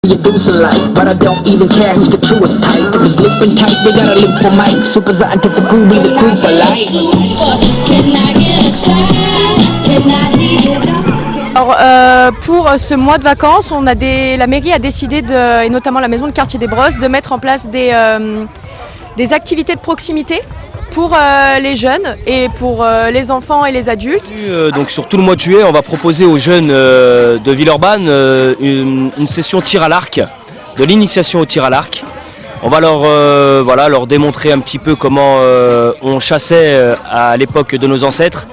You do so like, but I don't even care who's the truest type. If it's living tight, we gotta live for Mike. Super scientific crew, be the crew for life. Alors, pour ce mois de vacances, la mairie a décidé, et notamment la maison de quartier des Brosses, de mettre en place des activités de proximité pour les jeunes et pour les enfants et les adultes. Donc sur tout le mois de juillet, on va proposer aux jeunes de Villeurbanne une session tir à l'arc, de l'initiation au tir à l'arc. On va leur démontrer un petit peu comment on chassait à l'époque de nos ancêtres.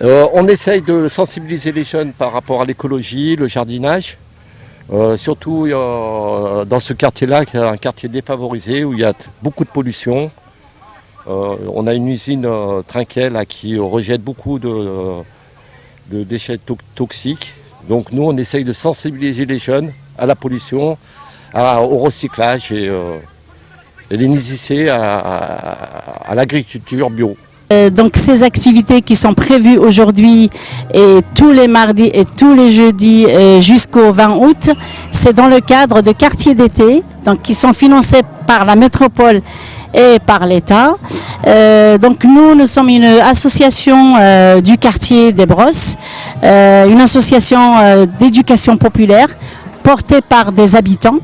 On essaye de sensibiliser les jeunes par rapport à l'écologie, le jardinage. Surtout dans ce quartier-là, qui est un quartier défavorisé où il y a beaucoup de pollution. On a une usine Trinquet là, qui rejette beaucoup de déchets toxiques. Donc nous, on essaye de sensibiliser les jeunes à la pollution, au recyclage et les initier à l'agriculture bio. Donc ces activités qui sont prévues aujourd'hui et tous les mardis et tous les jeudis jusqu'au 20 août, c'est dans le cadre de quartiers d'été, donc qui sont financés par la métropole et par l'État. Donc nous sommes une association du quartier des Brosses, une association d'éducation populaire portée par des habitants.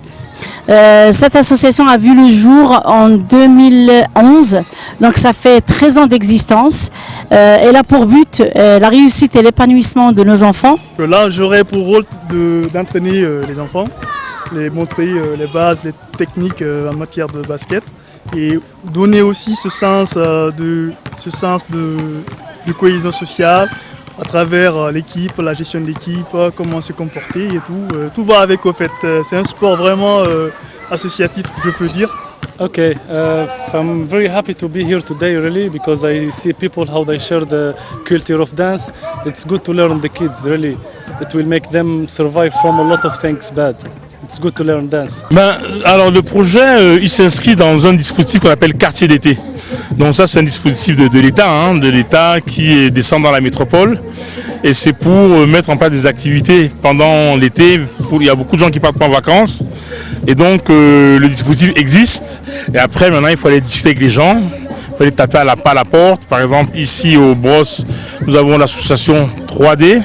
Cette association a vu le jour en 2011, donc ça fait 13 ans d'existence. Elle a pour but la réussite et l'épanouissement de nos enfants. Là, j'aurais pour rôle d'entraîner les enfants, les montrer les bases, les techniques en matière de basket et donner aussi ce sens de cohésion sociale à travers l'équipe, la gestion de l'équipe, comment se comporter et tout. Tout va avec au fait. C'est un sport vraiment associatif, je peux dire. Okay, I'm very happy to be here today really because I see people how they share the culture of dance. It's good to learn the kids really. It will make them survive from a lot of things bad. It's good to learn dance. Alors le projet, il s'inscrit dans un dispositif qu'on appelle quartier d'été. Donc ça c'est un dispositif de l'État qui descend dans la métropole et c'est pour mettre en place des activités pendant l'été. Il y a beaucoup de gens qui partent en vacances et donc le dispositif existe et après maintenant il faut aller discuter avec les gens, il faut aller taper à la porte. Par exemple ici au Brosses, nous avons l'association 3D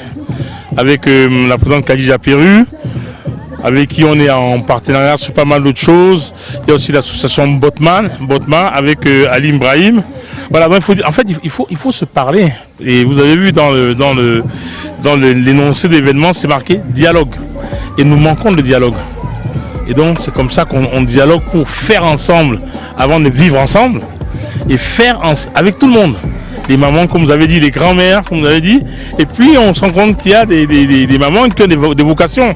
avec la présidente Khadija Perru, avec qui on est en partenariat sur pas mal d'autres choses. Il y a aussi l'association Botman avec Ali Ibrahim. Voilà, donc il faut se parler. Et vous avez vu dans l'énoncé d'événement, c'est marqué dialogue. Et nous manquons de dialogue. Et donc c'est comme ça qu'on dialogue pour faire ensemble, avant de vivre ensemble, et faire avec tout le monde. Les mamans, comme vous avez dit, les grands-mères, comme vous avez dit. Et puis on se rend compte qu'il y a des mamans qui ont des vocations.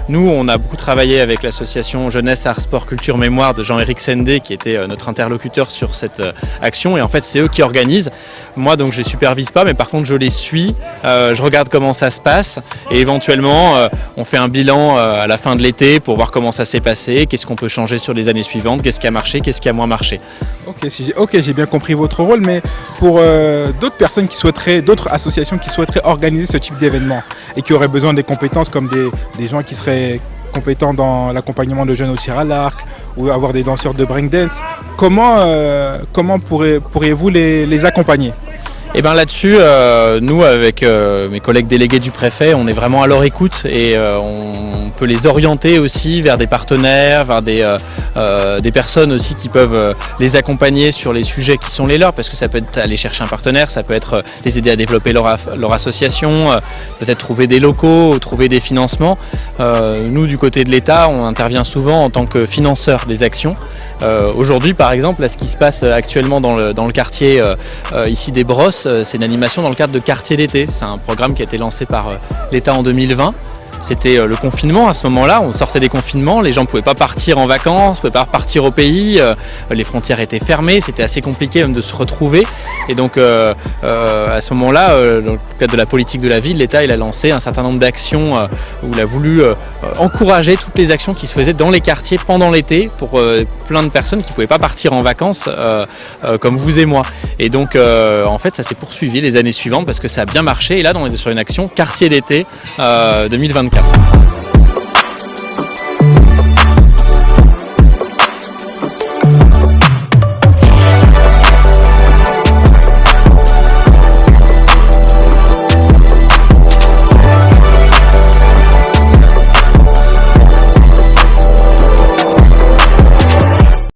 Nous, on a beaucoup travaillé avec l'association Jeunesse, Art, Sport, Culture, Mémoire de Jean-Éric Sendé qui était notre interlocuteur sur cette action et en fait c'est eux qui organisent. Moi donc je les supervise pas mais par contre je les suis, je regarde comment ça se passe et éventuellement on fait un bilan à la fin de l'été pour voir comment ça s'est passé, qu'est-ce qu'on peut changer sur les années suivantes, qu'est-ce qui a marché, qu'est-ce qui a moins marché. Ok, j'ai bien compris votre rôle, mais pour d'autres personnes d'autres associations qui souhaiteraient organiser ce type d'événement et qui auraient besoin des compétences comme des gens qui seraient compétents dans l'accompagnement de jeunes au tir à l'arc ou avoir des danseurs de breakdance, comment pourriez-vous les accompagner? Et bien là-dessus, nous avec mes collègues délégués du préfet, on est vraiment à leur écoute et on peut les orienter aussi vers des partenaires, vers des personnes aussi qui peuvent les accompagner sur les sujets qui sont les leurs, parce que ça peut être aller chercher un partenaire, ça peut être les aider à développer leur association, peut-être trouver des locaux, trouver des financements. Nous du côté de l'État, on intervient souvent en tant que financeur des actions. Aujourd'hui par exemple, là, ce qui se passe actuellement dans le quartier ici des Brosses, c'est une animation dans le cadre de quartier d'été. C'est un programme qui a été lancé par l'État en 2020. C'était le confinement à ce moment-là, on sortait des confinements, les gens ne pouvaient pas partir en vacances, ne pouvaient pas repartir au pays, les frontières étaient fermées, c'était assez compliqué même de se retrouver. Et donc à ce moment-là, dans le cadre de la politique de la ville, l'État il a lancé un certain nombre d'actions où il a voulu encourager toutes les actions qui se faisaient dans les quartiers pendant l'été pour plein de personnes qui ne pouvaient pas partir en vacances comme vous et moi. Et donc en fait ça s'est poursuivi les années suivantes parce que ça a bien marché et là on est sur une action quartier d'été 2024.